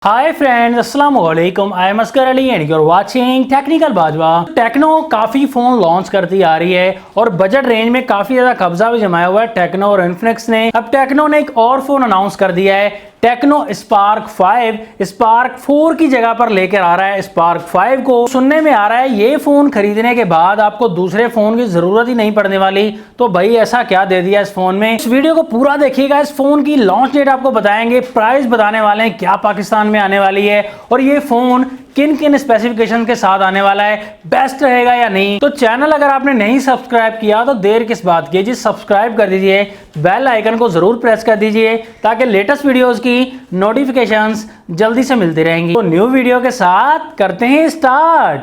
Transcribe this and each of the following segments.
हाय friends, अस्सलाम वालेकुम। I am Askar Ali and you are watching technical Bajwa. Tecno काफ़ी फ़ोन लॉन्च करती आ रही है और बजट रेंज में काफ़ी ज़्यादा कब्जा भी जमाया हुआ है टेक्नो और इन्फिनिक्स ने। अब टेक्नो ने एक और फ़ोन अनाउंस कर दिया है, टेक्नो स्पार्क 5 स्पार्क 4 की जगह पर लेकर आ रहा है स्पार्क 5 को। सुनने में आ रहा है ये फ़ोन खरीदने के बाद आपको दूसरे फ़ोन की ज़रूरत ही नहीं पड़ने वाली। तो भाई ऐसा क्या दे दिया इस फ़ोन में? इस वीडियो को पूरा देखिएगा। इस फ़ोन की लॉन्च डेट आपको बताएंगे, प्राइस बताने वाले हैं, क्या पाकिस्तान में आने वाली है और ये फ़ोन किन किन स्पेसिफिकेशन के साथ आने वाला है, बेस्ट रहेगा या नहीं। तो चैनल अगर आपने नहीं सब्सक्राइब किया तो देर किस बात की जी, सब्सक्राइब कर दीजिए, बेल आइकन को जरूर प्रेस कर दीजिए ताकि लेटेस्ट वीडियोस की नोटिफिकेशंस जल्दी से मिलती रहेंगी। तो न्यू वीडियो के साथ करते हैं स्टार्ट।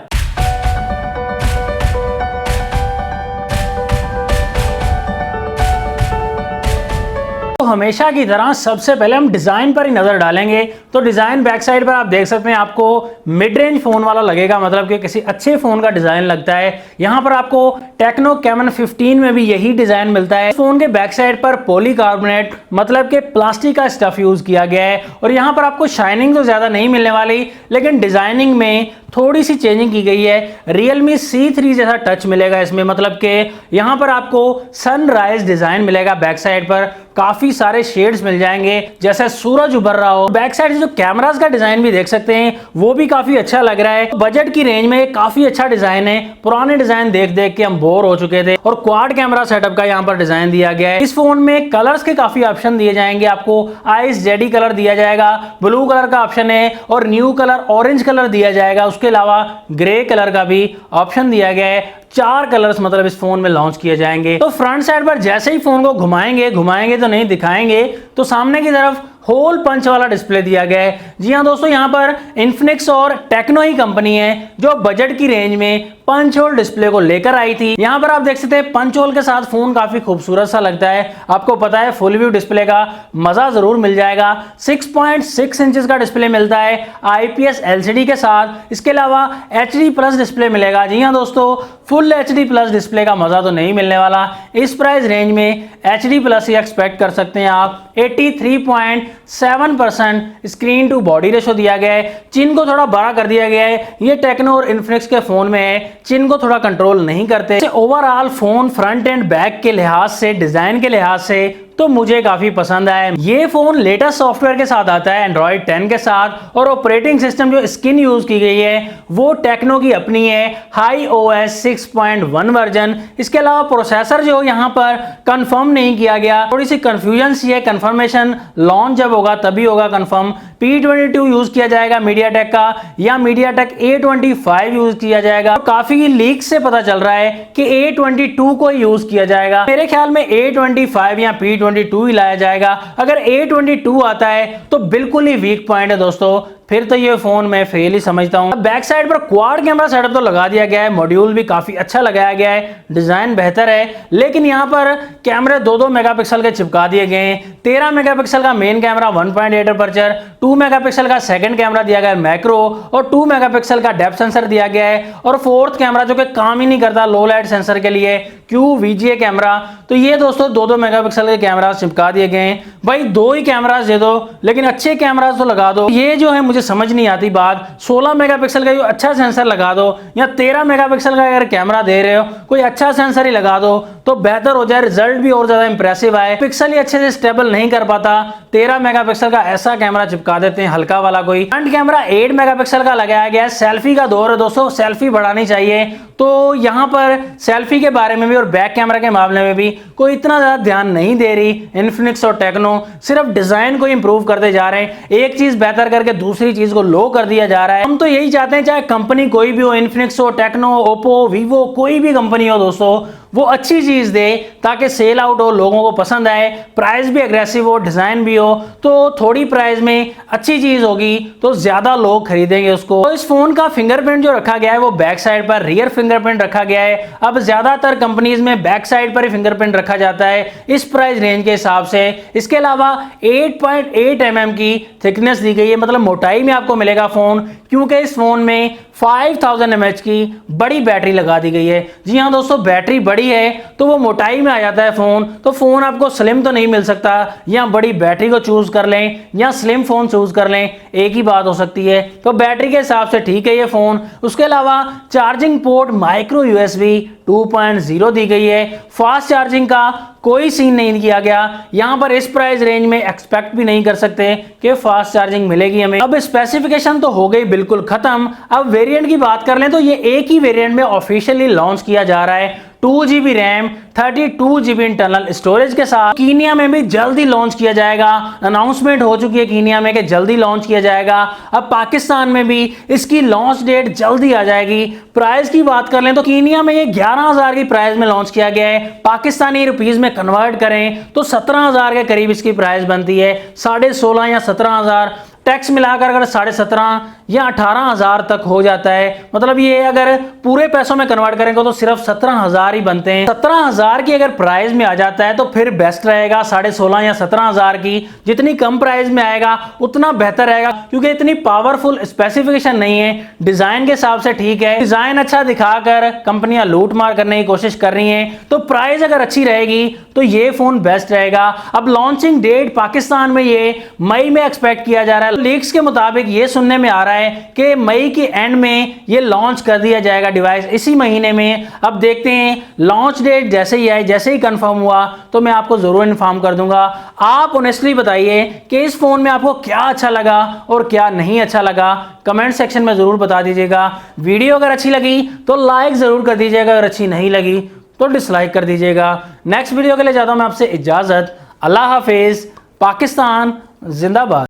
हमेशा की तरह सबसे पहले हम डिजाइन पर ही नजर डालेंगे। तो डिजाइन बैक साइड पर आप देख सकते हैं, आपको मिड रेंज फोन वाला लगेगा, मतलब कि किसी अच्छे फोन का डिजाइन लगता है। यहां पर आपको टेक्नो कैमन 15 में भी यही डिजाइन मिलता है। फोन के बैक साइड पर पॉलीकार्बोनेट मतलब कि प्लास्टिक का स्टफ यूज किया गया है और यहां पर आपको शाइनिंग तो ज्यादा नहीं मिलने वाली, लेकिन डिजाइनिंग में थोड़ी सी चेंजिंग की गई है। Realme C3 जैसा टच मिलेगा इसमें, मतलब कि यहां पर आपको सनराइज डिजाइन मिलेगा। बैक साइड पर काफी सारे शेड्स मिल जाएंगे जैसे सूरज उभर रहा हो। बैक साइड से जो कैमरास का डिजाइन भी देख सकते हैं वो भी काफी अच्छा लग रहा है। बजट की रेंज में काफी अच्छा डिजाइन है। पुराने डिजाइन देख देख के हम बोर हो चुके थे और क्वाड कैमरा सेटअप का यहाँ पर डिजाइन दिया गया है। इस फोन में कलर्स के काफी ऑप्शन दिए जाएंगे। आपको आइस जेडी कलर दिया जाएगा, ब्लू कलर का ऑप्शन है और न्यू कलर ऑरेंज कलर दिया जाएगा। उसके अलावा ग्रे कलर का भी ऑप्शन दिया गया है। 4 कलर्स मतलब इस फोन में लॉन्च किए जाएंगे। तो फ्रंट साइड पर जैसे ही फोन को घुमाएंगे तो नहीं दिखाएंगे, तो सामने की तरफ होल पंच वाला डिस्प्ले दिया गया है। जी हाँ दोस्तों, यहां पर इन्फिनिक्स और टेक्नो ही कंपनी है जो बजट की रेंज में पंच होल डिस्प्ले को लेकर आई थी। यहां पर आप देख सकते हैं पंच होल के साथ फोन काफी खूबसूरत सा लगता है। आपको पता है फुल व्यू डिस्प्ले का मजा जरूर मिल जाएगा। 6.6 इंचेस का डिस्प्ले मिलता है IPS LCD के साथ। इसके अलावा HD प्लस डिस्प्ले मिलेगा। जी हाँ दोस्तों, फुल HD प्लस डिस्प्ले का मजा तो नहीं मिलने वाला। इस प्राइस रेंज में HD प्लस ही एक्सपेक्ट कर सकते हैं आप। 83.7% स्क्रीन टू बॉडी रेशो दिया गया है। चिन को थोड़ा बड़ा कर दिया गया है। ये टेक्नो और इन्फिनिक्स के फोन में है, चिन को थोड़ा कंट्रोल नहीं करते। Overall phone front end back के लिहाज से, डिजाइन के लिहाज से तो मुझे काफी पसंद आया। ये फोन लेटेस्ट सॉफ्टवेयर के साथ आता है, एंड्रॉइड 10 के साथ, और ऑपरेटिंग सिस्टम जो स्किन यूज की गई है वो टेक्नो की अपनी है, HiOS 6.1 वर्जन। इसके अलावा प्रोसेसर जो यहाँ पर कंफर्म नहीं किया गया, थोड़ी सी कंफ्यूजन सी है। कंफर्मेशन लॉन्च जब होगा तभी होगा कंफर्म। P22 यूज किया जाएगा मीडियाटेक का, या मीडियाटेक A25 यूज किया जाएगा। तो काफी लीक से पता चल रहा है कि A22 को यूज किया जाएगा। मेरे ख्याल में A25 या P22 ही लाया जाएगा। अगर A22 आता है तो बिल्कुल ही वीक पॉइंट है दोस्तों, फिर तो ये फोन मैं फेल ही समझता हूं। बैक साइड पर क्वाड कैमरा सेटअप तो लगा दिया गया है, मॉड्यूल भी काफी अच्छा लगाया गया है, डिजाइन बेहतर है, लेकिन यहां पर कैमरे 2-2 मेगापिक्सल के चिपका दिए गए हैं। 13 मेगापिक्सल का मेन कैमरा, 1.8 अपर्चर, 2 मेगापिक्सल का सेकंड कैमरा दिया गया है मैक्रो, और 2 मेगापिक्सल का डेप्थ सेंसर दिया गया है, और फोर्थ कैमरा जो कि काम ही नहीं करता लो लाइट सेंसर के लिए, QVGA कैमरा। तो ये दोस्तों 2-2 मेगापिक्सल के कैमरा चिपका दिए गए हैं। भाई 2 ही कैमरास दे दो, लेकिन अच्छे कैमरास तो लगा दो। ये जो है मुझे समझ नहीं आती बात। 16 मेगापिक्सल का जो अच्छा सेंसर लगा दो, या 13 मेगापिक्सल का अगर कैमरा दे रहे हो कोई अच्छा सेंसर ही लगा दो तो बेहतर हो जाए, रिजल्ट भी और ज्यादा इंप्रेसिव आए। पिक्सल ही अच्छे से स्टेबल नहीं कर पाता, 13 मेगापिक्सल का ऐसा कैमरा चिपका देते हैं हल्का वाला कोई। फ्रंट कैमरा 8 मेगापिक्सल का लगाया गया है। सेल्फी का दौर है दोस्तों, सेल्फी बढ़ानी चाहिए। तो यहां पर सेल्फी के बारे में भी और बैक कैमरा के मामले में भी कोई इतना ज्यादा ध्यान नहीं दे रही इन्फिनिक्स और टेक्नो, सिर्फ डिजाइन को इंप्रूव करते जा रहे हैं। एक चीज बेहतर करके दूसरी चीज को लो कर दिया जा रहा है। हम तो यही चाहते हैं चाहे कंपनी कोई भी हो, इन्फिनिक्स हो, टेक्नो, ओप्पो, वीवो, कोई भी कंपनी हो दोस्तों, वो अच्छी चीज दे ताकि सेल आउट हो, लोगों को पसंद आए, प्राइस भी एग्रेसिव हो, डिजाइन भी हो। तो थोड़ी प्राइस में अच्छी चीज होगी तो ज्यादा लोग खरीदेंगे उसको। तो इस फोन का फिंगरप्रिंट जो रखा गया है वो बैक साइड पर रियर फिंगरप्रिंट रखा गया है। अब ज्यादातर कंपनीज में बैक साइड पर ही फिंगरप्रिंट रखा जाता है इस प्राइस रेंज के हिसाब से। इसके अलावा 8.8 mm की थिकनेस दी गई है, मतलब मोटाई में आपको मिलेगा फोन, क्योंकि इस फोन में 5000 mAh की बड़ी बैटरी लगा दी गई है। जी हाँ दोस्तों, बैटरी बड़ी है तो वो मोटाई में आ जाता है फ़ोन, तो फ़ोन आपको स्लिम तो नहीं मिल सकता। या बड़ी बैटरी को चूज़ कर लें या स्लिम फ़ोन चूज़ कर लें, एक ही बात हो सकती है। तो बैटरी के हिसाब से ठीक है ये फ़ोन। उसके अलावा चार्जिंग पोर्ट माइक्रो USB 2.0 दी गई है। फास्ट चार्जिंग का कोई सीन नहीं किया गया। यहां पर इस प्राइस रेंज में एक्सपेक्ट भी नहीं कर सकते कि फास्ट चार्जिंग मिलेगी हमें। अब स्पेसिफिकेशन तो हो गई बिल्कुल खत्म। अब वेरिएंट की बात कर लें तो ये एक ही वेरिएंट में ऑफिशियली लॉन्च किया जा रहा है, 2GB RAM 32GB internal storage के साथ। कीनिया में भी जल्दी लॉन्च किया जाएगा, अनाउंसमेंट हो चुकी है कीनिया में कि जल्दी लॉन्च किया जाएगा। अब पाकिस्तान में भी इसकी लॉन्च डेट जल्दी आ जाएगी। प्राइस की बात कर लें तो कीनिया में ये 11,000 की प्राइस में लॉन्च किया गया है। पाकिस्तानी रुपीस में कन्वर्ट करें तो 17,000 के करीब इसकी प्राइस बनती है। 16,500 या 17,000 टैक्स मिलाकर अगर 17,500 या 18,000 तक हो जाता है। मतलब ये अगर पूरे पैसों में कन्वर्ट करेंगे तो सिर्फ 17,000 ही बनते हैं। 17,000 की अगर प्राइस में आ जाता है तो फिर बेस्ट रहेगा 16,500 या 17,000 की। जितनी कम प्राइस में आएगा उतना बेहतर रहेगा, क्योंकि इतनी पावरफुल स्पेसिफिकेशन नहीं है। डिजाइन के हिसाब से ठीक है, डिजाइन अच्छा दिखाकर कंपनियां लूट मार करने की कोशिश कर रही हैं, तो प्राइस अगर अच्छी रहेगी तो ये फोन बेस्ट रहेगा। अब लॉन्चिंग डेट पाकिस्तान में ये मई में एक्सपेक्ट किया जा रहा है। लीक्स के मुताबिक ये सुनने में आ रहा है कि मई के एंड में ये लॉन्च कर दिया जाएगा डिवाइस, इसी महीने में। अब देखते हैं, लॉन्च डेट जैसे ही आए, जैसे ही कंफर्म हुआ तो मैं आपको जरूर इन्फॉर्म कर दूंगा। आप ऑनेस्टली बताइए कि इस फोन में आपको क्या अच्छा लगा और क्या नहीं अच्छा लगा, कमेंट सेक्शन में जरूर बता दीजिएगा। वीडियो अगर अच्छी लगी तो लाइक जरूर कर दीजिएगा, अगर अच्छी नहीं लगी तो डिसलाइक कर दीजिएगा। नेक्स्ट वीडियो के लिए चाहता हूं मैं आपसे इजाजत। अल्लाह हाफिज। पाकिस्तान जिंदाबाद।